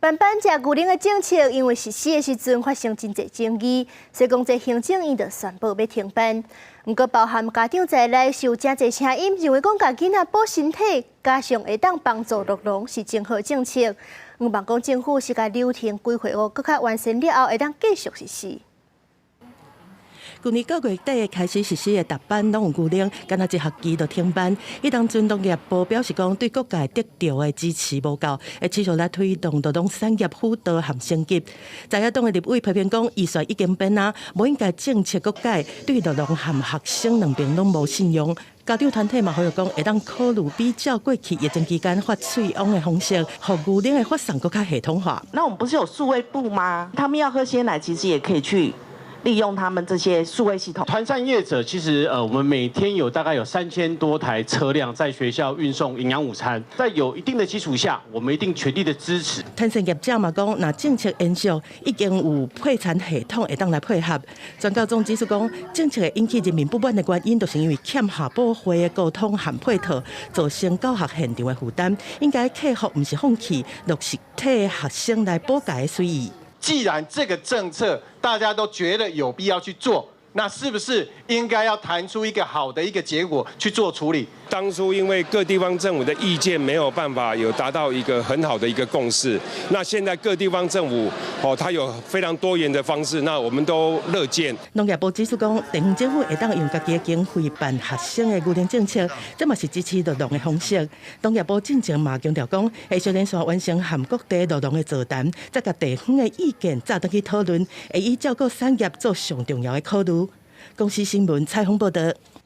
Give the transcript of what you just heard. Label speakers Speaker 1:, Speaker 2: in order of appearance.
Speaker 1: 班这牛奶的政策，因为实施的时阵发生真侪争议，所以讲这行政院就宣布要停办。不过，包含家长在内，是有真侪声音认为讲，家囡仔保身体，加上会当帮助乐农是真好政策。希望讲政府是甲流程规划哦，更加完善了后，会当继续实施。
Speaker 2: 去年9月底开始实施的逐班拢有牛奶，敢若一学期就停办。伊当阵农业部表示讲，对各界得到的支持无够，会持续来推动劳动产业辅导和升级。在野党的立委批评讲，预算已经变啊，无应该政策各改，对劳动和学生两边拢无信用。家长团体嘛，呼吁讲会当考虑比较过去疫情期间发水翁的方式，让牛奶的发送更加系统化。
Speaker 3: 那我们不是有数位部吗？他们要喝鲜奶，其实也可以去利用他们这些数位系统。
Speaker 4: 团膳业者其实我们每天大概有3000多台车辆在学校运送营养午餐，在有一定的基础下，我们一定全力的支持。
Speaker 2: 团膳业者嘛讲，那政策延续已经有配餐系统会当来配合。专家总指出讲，政策引起人民不满的原因，就是因为欠下补会的沟通和配套，造成教学现场的负担。应该克服，不是放弃，落实替学生来补改的水意。
Speaker 5: 既然这个政策大家都觉得有必要去做，那是不是应该要谈出一个好的一个结果去做处理？
Speaker 6: 当初因为各地方政府的意见没有办法有达到一个很好的一个共识，那现在各地方政府它有非常多元的方式，那我们都乐见。
Speaker 2: 农业部指出讲，地方政府会当用家己的经费办学生的牛奶政策，这嘛是支持劳动的方式。农业部进前嘛强调讲，会小连续完成和各地劳动的座谈，再甲地方的意见再登去讨论，会以照顾产业做上重要的考虑。公司新闻采访报道。